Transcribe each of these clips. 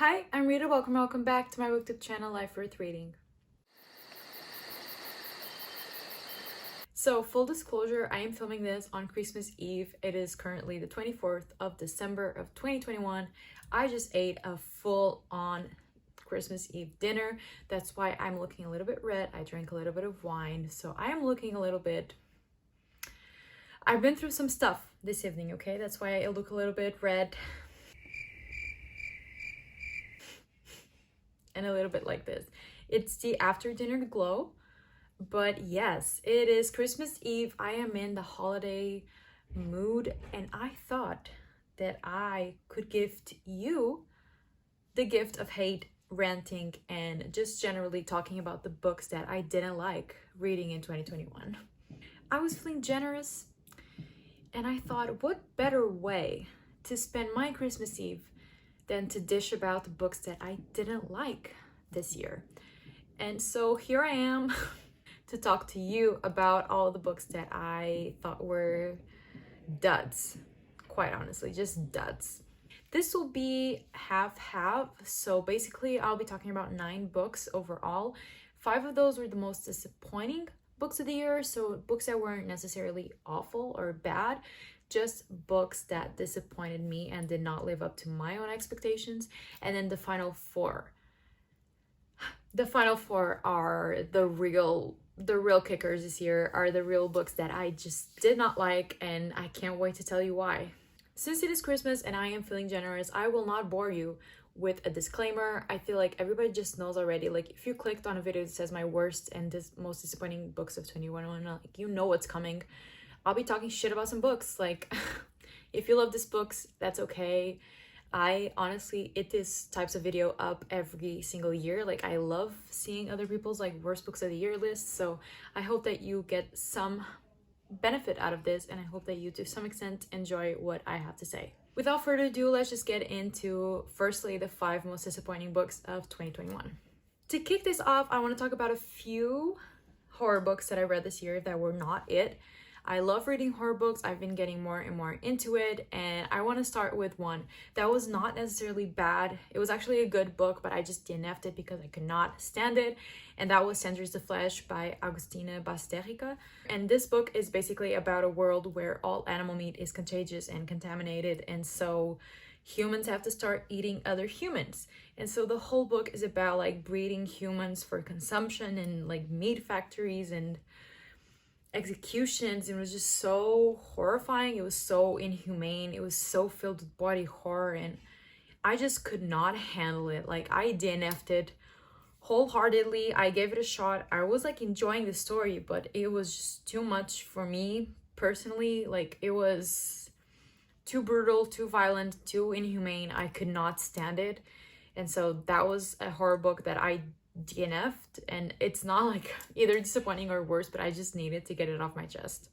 Hi, I'm Rita. Welcome back to my booktube channel, Life Worth Reading. So, full disclosure, I am filming this on Christmas Eve. It is currently the 24th of December of 2021. I just ate a full-on Christmas Eve dinner. That's why I'm looking a little bit red. I drank a little bit of wine, so I am looking a little bit... I've been through some stuff this evening, okay? That's why I look a little bit red. And a little bit like this. It's the after dinner glow, but yes, it is Christmas Eve. I am in the holiday mood, and I thought that I could gift you the gift of hate, ranting, and just generally talking about the books that I didn't like reading in 2021. I was feeling generous, and I thought, what better way to spend my Christmas Eve than to dish about the books that I didn't like this year. And so here I am to talk to you about all the books that I thought were duds. Quite honestly, just duds. This will be half-half. So basically, I'll be talking about 9 books overall. 5 of those were the most disappointing books of the year. So books that weren't necessarily awful or bad, just books that disappointed me and did not live up to my own expectations. And then the final 4. The final 4 are the real kickers this year, are the real books that I just did not like, and I can't wait to tell you why. Since it is Christmas and I am feeling generous, I will not bore you with a disclaimer. I feel like everybody just knows already. Like, if you clicked on a video that says my worst and most disappointing books of 2021, like, you know what's coming. I'll be talking shit about some books. Like, if you love these books, that's okay. I honestly eat these types of video up every single year. Like, I love seeing other people's like worst books of the year lists. So I hope that you get some benefit out of this, and I hope that you to some extent enjoy what I have to say. Without further ado, let's just get into firstly the 5 most disappointing books of 2021. To kick this off, I want to talk about a few horror books that I read this year that were not it. I love reading horror books. I've been getting more and more into it, and I want to start with one that was not necessarily bad. It was actually a good book, but I just DNF'd it because I could not stand it, and that was Centuries the Flesh by Agustina Basterica. And this book is basically about a world where all animal meat is contagious and contaminated, and so humans have to start eating other humans. And so the whole book is about like breeding humans for consumption and like meat factories and executions. It was just so horrifying. It was so inhumane. It was so filled with body horror, and I just could not handle it. Like, I DNF'd it wholeheartedly. I gave it a shot. I was like enjoying the story, but it was just too much for me personally. Like, it was too brutal, too violent, too inhumane. I could not stand it. And so that was a horror book that I DNF'd, and it's not like either disappointing or worse, but I just needed to get it off my chest.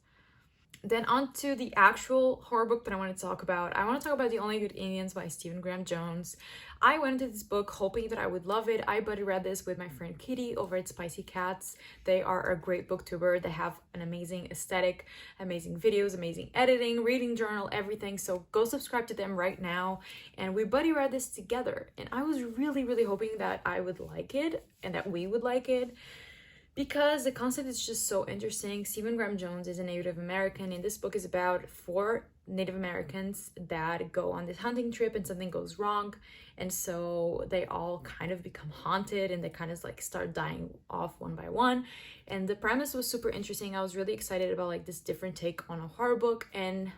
Then on to the actual horror book that I want to talk about. I want to talk about The Only Good Indians by Stephen Graham Jones. I went into this book hoping that I would love it. I buddy read this with my friend Kitty over at Spicy Cats. They are a great booktuber. They have an amazing aesthetic, amazing videos, amazing editing, reading journal, everything. So go subscribe to them right now. And we buddy read this together. And I was really hoping that I would like it and that we would like it, because the concept is just so interesting. Stephen Graham Jones is a Native American, and this book is about 4 Native Americans that go on this hunting trip and something goes wrong, and so they all kind of become haunted and they kind of like start dying off one by one. And the premise was super interesting. I was really excited about like this different take on a horror book, and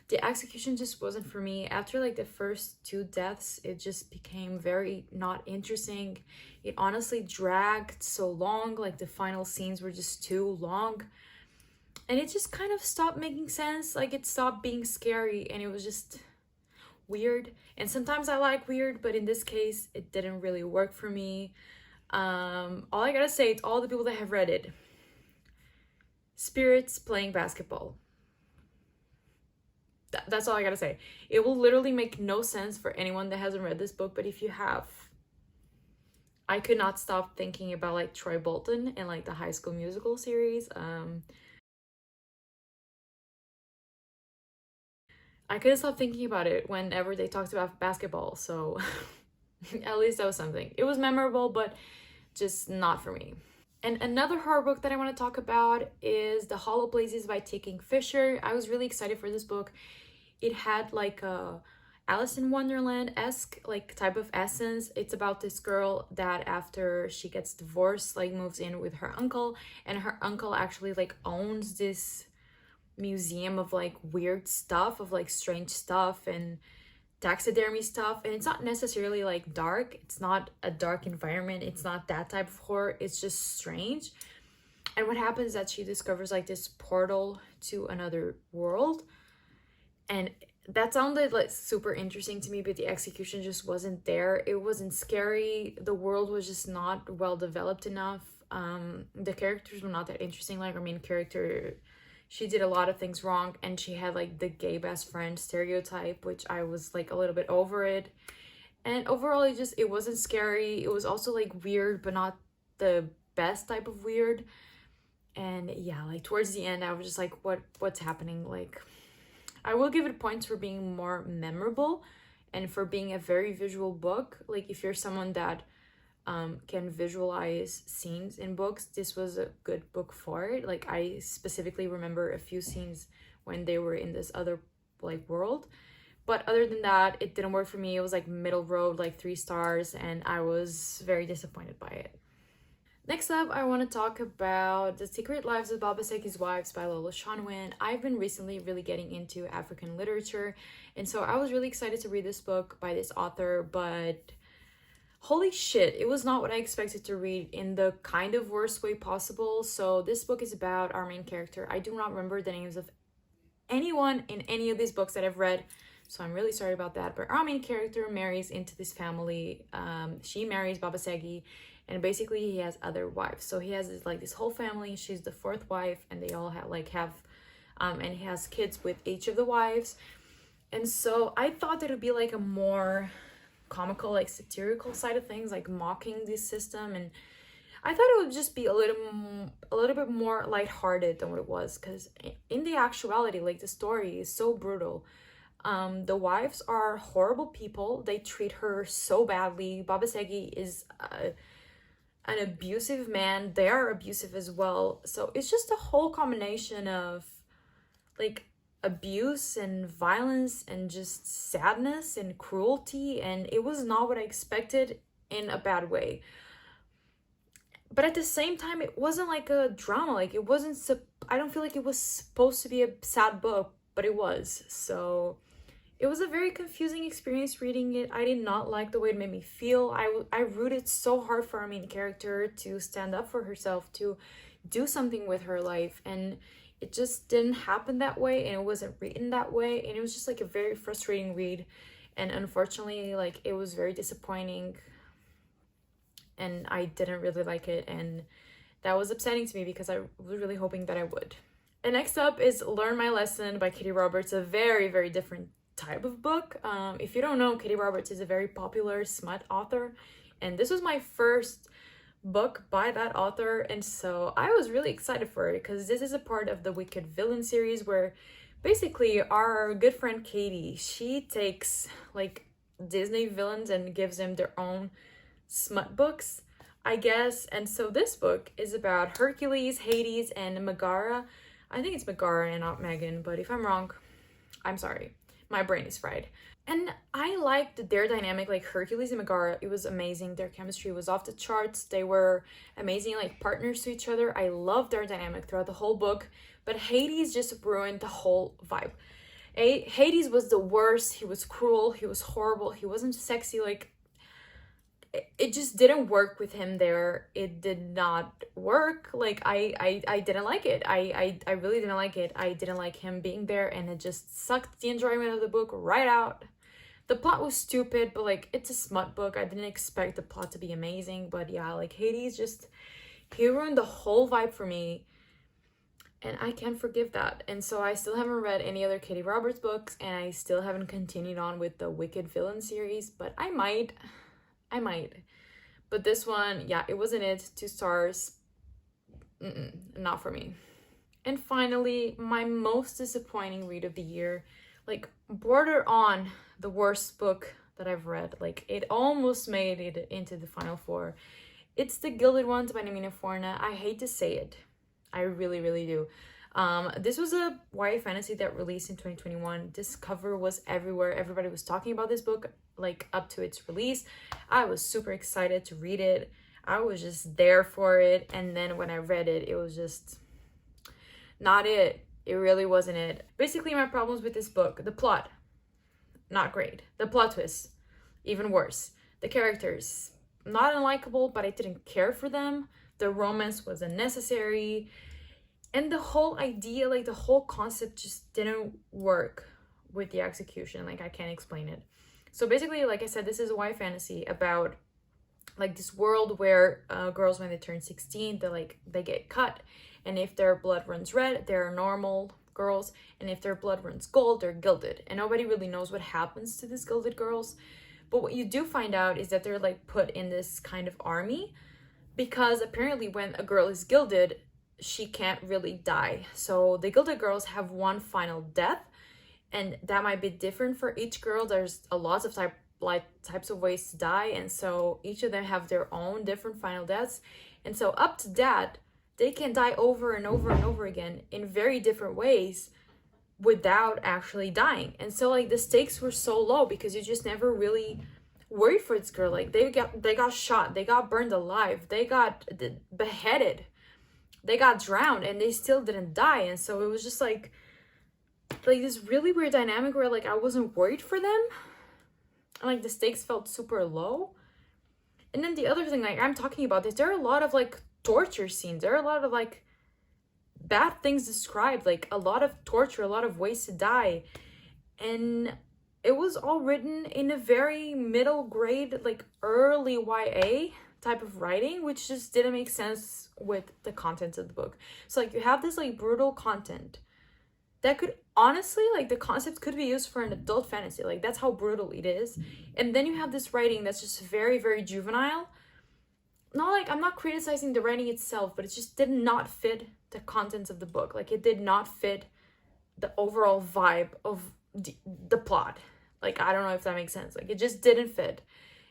the execution just wasn't for me. After like the first 2 deaths, it just became very not interesting. It honestly dragged so long. Like, the final scenes were just too long, and it just kind of stopped making sense. Like, it stopped being scary, and it was just weird. And sometimes I like weird, but in this case it didn't really work for me. All I gotta say to all the people that have read it: spirits playing basketball. That's all I gotta say. It will literally make no sense for anyone that hasn't read this book, but if you have, I could not stop thinking about like Troy Bolton and like the High School Musical series. I couldn't stop thinking about it whenever they talked about basketball. So At least that was something. It was memorable, but just not for me. And another horror book that I want to talk about is The Hollow Places by T.K. Fisher. I was really excited for this book. It had like a Alice in Wonderland-esque like type of essence. It's about this girl that after she gets divorced, like moves in with her uncle, and her uncle actually like owns this museum of like weird stuff, of like strange stuff and taxidermy stuff. And it's not necessarily like dark, it's not a dark environment, it's not that type of horror, it's just strange. And what happens is that she discovers like this portal to another world, and that sounded like super interesting to me, but the execution just wasn't there. It wasn't scary, the world was just not well developed enough. The characters were not that interesting. Like our main character, she did a lot of things wrong, and she had like the gay best friend stereotype, which I was like a little bit over it. And overall, it wasn't scary. It was also like weird, but not the best type of weird. And yeah, like towards the end, I was just like, what's happening? Like, I will give it points for being more memorable and for being a very visual book. Like if you're someone that can visualize scenes in books, this was a good book for it. Like I specifically remember a few scenes when they were in this other like world, but other than that, it didn't work for me. It was like middle road, like 3 stars, and I was very disappointed by it. Next up, I want to talk about The Secret Lives of Baba Seki's Wives by Lola Shonwin. I've been recently really getting into African literature, and so I was really excited to read this book by this author, but holy shit, it was not what I expected to read, in the kind of worst way possible. So this book is about our main character. I do not remember the names of anyone in any of these books that I've read, so I'm really sorry about that. But our main character marries into this family. She marries Baba Segi, and basically he has other wives. So he has this whole family. She's the 4th wife, and they all have and he has kids with each of the wives. And so I thought that it would be like a more comical, like satirical side of things, like mocking this system, and I thought it would just be a little bit more lighthearted than what it was, because in the actuality, like the story is so brutal. The wives are horrible people. They treat her so badly. Baba Segi is an abusive man. They are abusive as well. So it's just a whole combination of like abuse and violence and just sadness and cruelty, and it was not what I expected in a bad way. But at the same time, it wasn't like a drama. Like it wasn't I don't feel like it was supposed to be a sad book, but it was. So it was a very confusing experience reading it. I did not like the way it made me feel. I rooted so hard for our main character to stand up for herself, to do something with her life, and it just didn't happen that way, and it wasn't written that way, and it was just like a very frustrating read. And unfortunately, like it was very disappointing, and I didn't really like it, and that was upsetting to me because I was really hoping that I would. And next up is Learn My Lesson by Katie Roberts, a very, very different type of book. If you don't know, Katie Roberts is a very popular smut author, and this was my first book by that author, and so I was really excited for it because this is a part of the Wicked Villain series, where basically our good friend Katie, she takes like Disney villains and gives them their own smut books, I guess. And so this book is about Hercules, Hades, and Megara. I think it's Megara and not Megan, but if I'm wrong, I'm sorry. My brain is fried. And I liked their dynamic, like Hercules and Megara. It was amazing. Their chemistry was off the charts. They were amazing, like partners to each other. I loved their dynamic throughout the whole book. But Hades just ruined the whole vibe. Hades was the worst. He was cruel. He was horrible. He wasn't sexy. Like, it just didn't work with him there. It did not work. Like I didn't like it. I really didn't like it. I didn't like him being there, and it just sucked the enjoyment of the book right out. The plot was stupid, but like it's a smut book. I didn't expect the plot to be amazing, but yeah, like Hades he ruined the whole vibe for me, and I can't forgive that. And so I still haven't read any other Katie Roberts books, and I still haven't continued on with the Wicked Villain series, but I might. But this one, yeah, it wasn't it. 2 stars. Not for me. And finally, my most disappointing read of the year, like border on the worst book that I've read. Like, it almost made it into the final four. It's The Gilded Ones by Namina Forna. I hate to say it. I really, really do. This was a YA fantasy that released in 2021. This cover was everywhere. Everybody was talking about this book, like, up to its release. I was super excited to read it. I was just there for it. And then when I read it, it was just not it. It really wasn't it. Basically, my problems with this book: the plot, not great. The plot twist, even worse. The characters, not unlikable, but I didn't care for them. The romance was unnecessary. And the whole idea, like the whole concept, just didn't work with the execution. Like, I can't explain it. So basically, like I said, this is a YA fantasy about like this world where girls, when they turn 16, they get cut. And if their blood runs red, they're normal girls. And if their blood runs gold, they're gilded. And nobody really knows what happens to these gilded girls. But what you do find out is that they're like put in this kind of army, because apparently when a girl is gilded, she can't really die. So the gilded girls have one final death, and that might be different for each girl. There's a lot of types of ways to die, and so each of them have their own different final deaths. And so up to that, they can die over and over and over again in very different ways without actually dying. And so like the stakes were so low because you just never really worried for this girl. Like they got shot, they got burned alive, they got beheaded, they got drowned, and they still didn't die. And so it was just like this really weird dynamic where like I wasn't worried for them, and like the stakes felt super low. And then the other thing, like I'm talking about this, there are a lot of like torture scenes, there are a lot of like bad things described, like a lot of torture, a lot of ways to die. And it was all written in a very middle grade, like early YA type of writing, which just didn't make sense with the contents of the book. So like you have this like brutal content that could honestly, like the concept could be used for an adult fantasy. Like that's how brutal it is. And then you have this writing that's just very, very juvenile. Not like, I'm not criticizing the writing itself, but it just did not fit the contents of the book. Like it did not fit the overall vibe of the plot. Like, I don't know if that makes sense. Like it just didn't fit.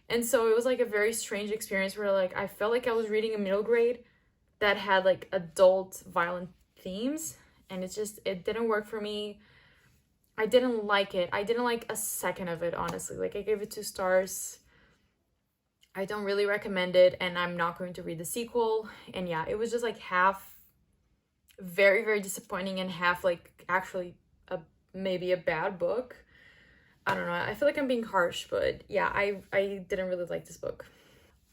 And so it was like a very strange experience where like I felt like I was reading a middle grade that had like adult violent themes, and it didn't work for me. I didn't like it. I didn't like a second of it, honestly. Like I gave it 2 stars. I don't really recommend it, and I'm not going to read the sequel. And yeah, it was just like half very, very disappointing and half like actually maybe a bad book. I don't know. I feel like I'm being harsh, but yeah, I didn't really like this book.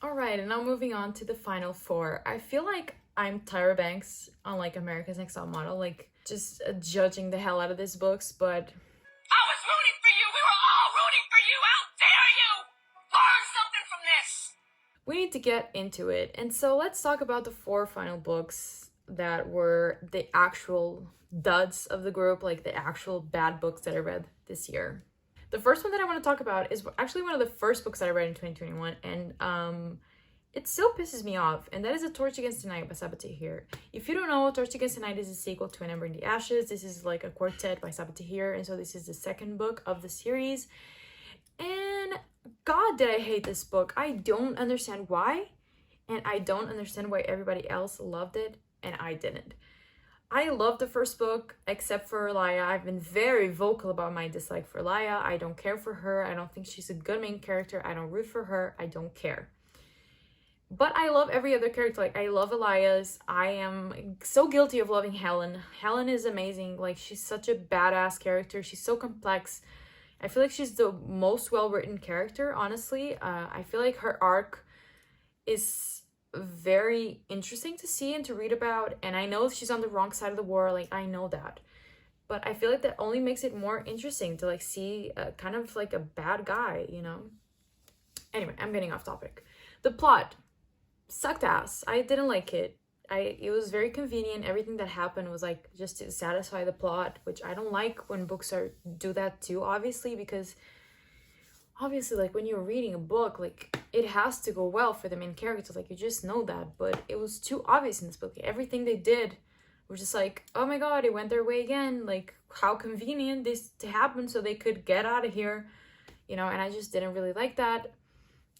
All right, and now moving on to the final 4. I feel like I'm Tyra Banks on like America's Next Top Model, like just judging the hell out of these books, but I was rooting for you. We were all rooting for you. How dare you? Learn something from this. we need to get into it. And so let's talk about the 4 final books that were the actual duds of the group, like the actual bad books that I read this year. The first one that I want to talk about is actually one of the first books that I read in 2021, and it still pisses me off, and that is A Torch Against the Night by Sabatahir. If you don't know, Torch Against the Night is a sequel to An Ember in the Ashes. This is like a quartet by Sabatahir, and so this is the second book of the series. And God, did I hate this book. I don't understand why, and I don't understand why everybody else loved it, and I didn't. I love the first book, except for Laya. I've been very vocal about my dislike for Laya. I don't care for her. I don't think she's a good main character. I don't root for her. I don't care. But I love every other character. Like, I love Elias. I am so guilty of loving Helen. Helen is amazing. Like, she's such a badass character. She's so complex. I feel like she's the most well-written character, honestly. I feel like her arc is very interesting to see and to read about, and I know she's on the wrong side of the war, like I know that, but I feel like that only makes it more interesting to like see kind of like a bad guy, you know. Anyway, I'm getting off topic. The plot sucked ass. I didn't like it. It was very convenient. Everything that happened was like just to satisfy the plot, which I don't like when books do that too, obviously, because obviously, like, when you're reading a book, like, it has to go well for the main characters. Like, you just know that. But it was too obvious in this book. Everything they did was just like, oh my god, it went their way again. Like, how convenient this to happen so they could get out of here. you know, and I just didn't really like that.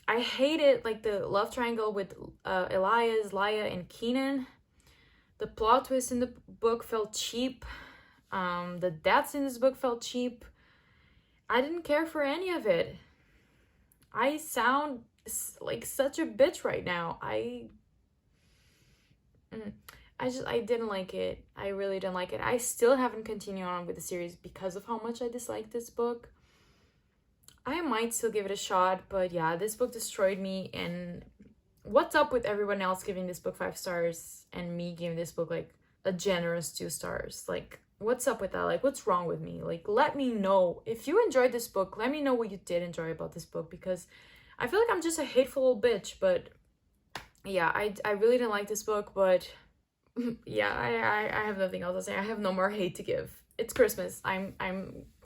I hated like the love triangle with Elias, Laya, and Keenan. The plot twist in the book felt cheap. The deaths in this book felt cheap. I didn't care for any of it. I sound like such a bitch right now. I didn't like it. I really didn't like it. I still haven't continued on with the series because of how much I disliked this book. I might still give it a shot, but yeah, this book destroyed me. And what's up with everyone else giving this book 5 stars and me giving this book like a generous 2 stars? Like, what's up with that? Like, what's wrong with me? Like, let me know. If you enjoyed this book, let me know what you did enjoy about this book, because I feel like I'm just a hateful old bitch. But yeah, I really didn't like this book, but yeah, I have nothing else to say. I have no more hate to give. It's Christmas. I'm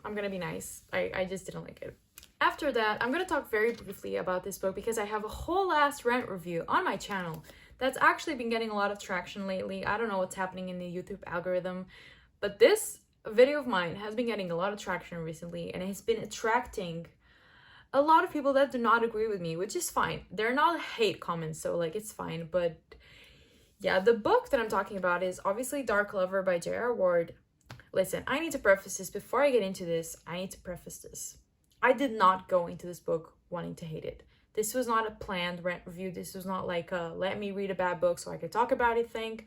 gonna be nice. I just didn't like it. After that, I'm gonna talk very briefly about this book because I have a whole ass rant review on my channel that's actually been getting a lot of traction lately. I don't know what's happening in the YouTube algorithm, but this video of mine has been getting a lot of traction recently, and it has been attracting a lot of people that do not agree with me, which is fine. They're not hate comments, so like it's fine. But yeah, the book that I'm talking about is obviously Dark Lover by J.R. Ward. Listen, I need to preface this. Before I get into this, I need to preface this. I did not go into this book wanting to hate it. This was not a planned rant review. This was not like a let me read a bad book so I could talk about it thing.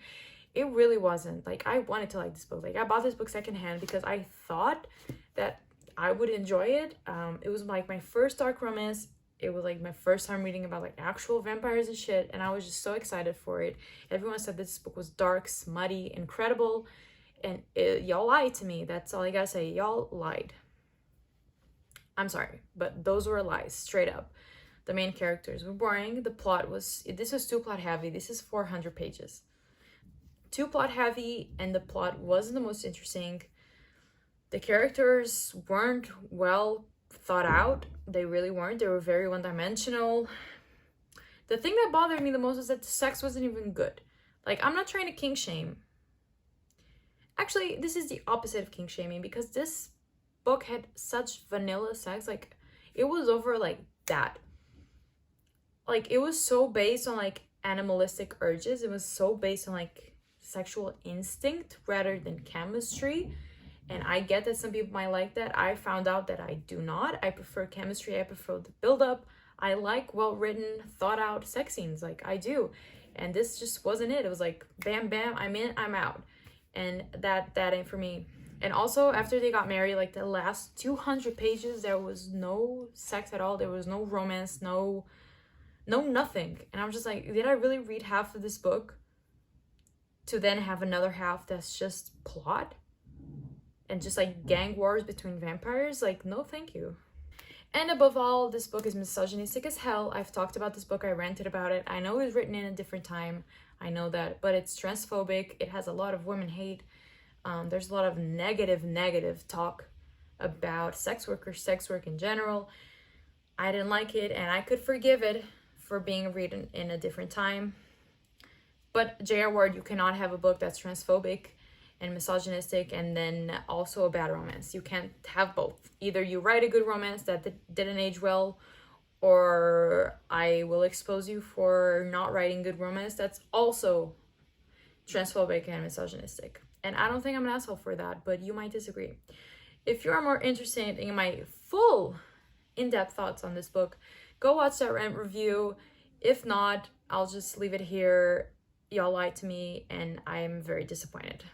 It really wasn't. Like, I wanted to like this book. Like, I bought this book secondhand because I thought that I would enjoy it. It was like my first dark romance. It was like my first time reading about like actual vampires and shit, and I was just so excited for it. Everyone said this book was dark, smutty, incredible, and y'all lied to me. That's all I gotta say. Y'all lied. I'm sorry, but those were lies, straight up. The main characters were boring. The plot was, this was too plot heavy. This is 400 pages. Too plot heavy, and the plot wasn't the most interesting. The characters weren't well thought out. They really weren't. They were very one-dimensional. The thing that bothered me the most was that the sex wasn't even good. Like, I'm not trying to kink shame. Actually, this is the opposite of kink shaming, because this book had such vanilla sex. Like, it was over like that. Like, it was so based on like animalistic urges. It was so based on like sexual instinct rather than chemistry. And I get that some people might like that. I found out that I do not. I prefer chemistry. I prefer the build-up. I like well-written, thought-out sex scenes. Like, I do. And this just wasn't it. It was like, bam, bam, I'm in, I'm out. And that ain't for me. And also, after they got married, like the last 200 pages, there was no sex at all. There was no romance, no nothing. And I'm just like, did I really read half of this book to then have another half that's just plot? And just like gang wars between vampires? Like, no thank you. And above all, this book is misogynistic as hell. I've talked about this book, I ranted about it. I know it was written in a different time, I know that, but it's transphobic. It has a lot of women hate. There's a lot of negative talk about sex workers, sex work in general. I didn't like it, and I could forgive it for being written in a different time. But J.R. Ward, you cannot have a book that's transphobic and misogynistic and then also a bad romance. You can't have both. Either you write a good romance that didn't age well, or I will expose you for not writing good romance that's also transphobic and misogynistic. And I don't think I'm an asshole for that, but you might disagree. If you are more interested in my full in-depth thoughts on this book, go watch that rant review. If not, I'll just leave it here. Y'all lied to me, and I'm very disappointed.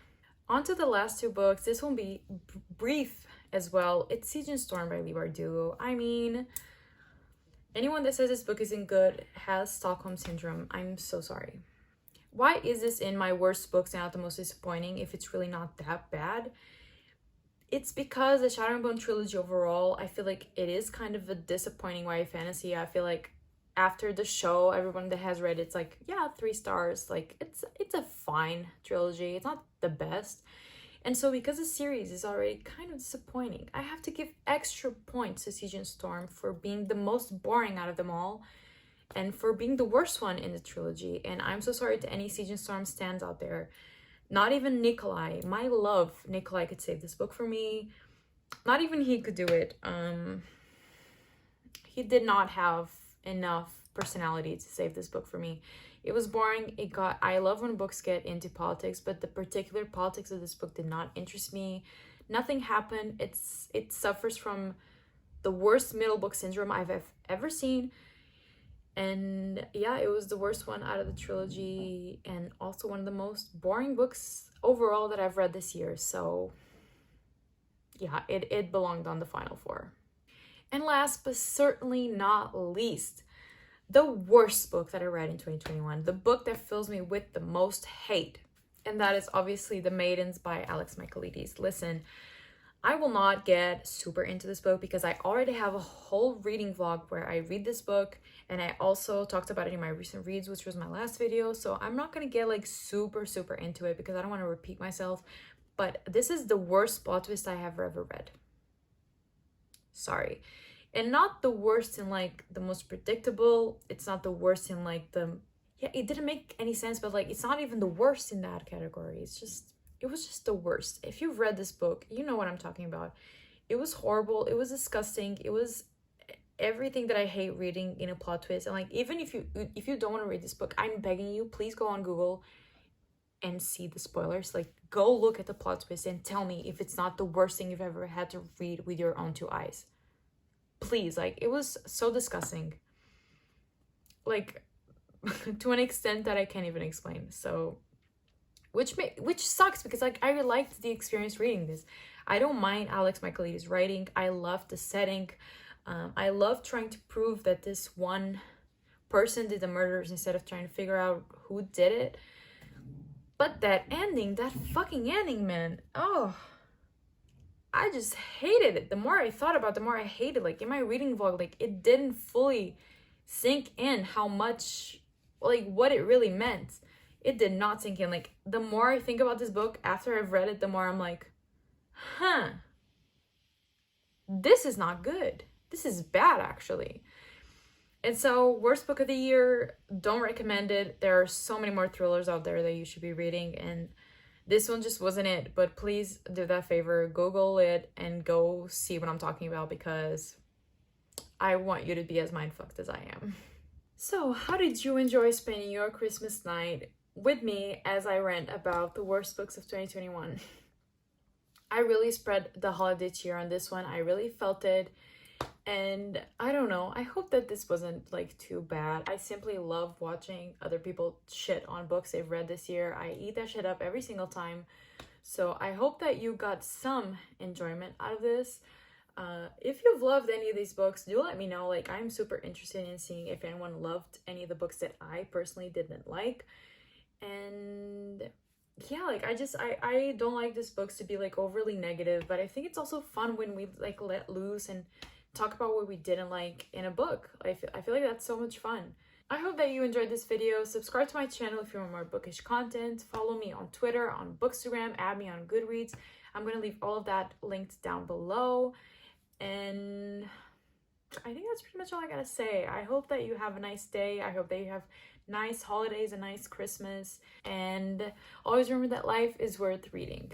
On to the last 2 books. This will be brief as well. It's Siege and Storm by Leigh Bardugo. I mean, anyone that says this book isn't good has Stockholm Syndrome. I'm so sorry. Why is this in my worst books and not the most disappointing if it's really not that bad? It's because the Shadow and Bone trilogy overall, I feel like it is kind of a disappointing YA fantasy. I feel like after the show, everyone that has read it's like, yeah, 3 stars. Like, it's a fine trilogy. It's not the best. And so because the series is already kind of disappointing, I have to give extra points to Siege and Storm for being the most boring out of them all and for being the worst one in the trilogy. And I'm so sorry to any Siege and Storm stands out there. Not even Nikolai, my love, Nikolai could save this book for me. Not even he could do it. he did not have enough personality to save this book for me. It was boring. I love when books get into politics, but the particular politics of this book did not interest me. Nothing happened. It suffers from the worst middle book syndrome I've ever seen. And yeah, it was the worst one out of the trilogy, and also one of the most boring books overall that I've read this year. So yeah, it belonged on the final 4. And last but certainly not least, the worst book that I read in 2021, the book that fills me with the most hate, and that is obviously The Maidens by Alex Michaelides. Listen, I will not get super into this book because I already have a whole reading vlog where I read this book, and I also talked about it in my recent reads, which was my last video. So I'm not going to get like super into it because I don't want to repeat myself, but this is the worst plot twist I have ever read. Sorry. And not the worst in like the most predictable. It's not the worst in like it didn't make any sense, but like it's not even the worst in that category. It was just the worst. If you've read this book, you know what I'm talking about. It was horrible. It was disgusting. It was everything that I hate reading in a plot twist. And like, even if you don't want to read this book, I'm begging you, please go on Google and see the spoilers. Like, go look at the plot twist and tell me if it's not the worst thing you've ever had to read with your own 2 eyes. Please, like, it was so disgusting. Like, to an extent that I can't even explain. So, which sucks because like I liked the experience reading this. I don't mind Alex Michaelides' writing. I love the setting. I love trying to prove that this one person did the murders instead of trying to figure out who did it. But that ending, that fucking ending, man. Oh, I just hated it. The more I thought about it, the more I hated. Like in my reading vlog, like it didn't fully sink in how much, like what it really meant. It did not sink in. Like the more I think about this book after I've read it, the more I'm like, this is not good. This is bad, actually. And so, worst book of the year, don't recommend it. There are so many more thrillers out there that you should be reading, and this one just wasn't it. But please do that favor, Google it and go see what I'm talking about, because I want you to be as mindfucked as I am. So, how did you enjoy spending your Christmas night with me as I rant about the worst books of 2021? I really spread the holiday cheer on this one. I really felt it. And I don't know, I hope that this wasn't like too bad. I simply love watching other people shit on books they've read this year. I eat that shit up every single time. So I hope that you got some enjoyment out of this. If you've loved any of these books, do let me know. Like, I'm super interested in seeing if anyone loved any of the books that I personally didn't like. And yeah, like I don't like these books to be like overly negative, but I think it's also fun when we like let loose and talk about what we didn't like in a book. I feel like that's so much fun. I hope that you enjoyed this video. Subscribe to my channel if you want more bookish content. Follow me on Twitter, on Bookstagram, add me on Goodreads. I'm going to leave all of that linked down below. And I think that's pretty much all I gotta say. I hope that you have a nice day. I hope that you have nice holidays, a nice Christmas. And always remember that life is worth reading.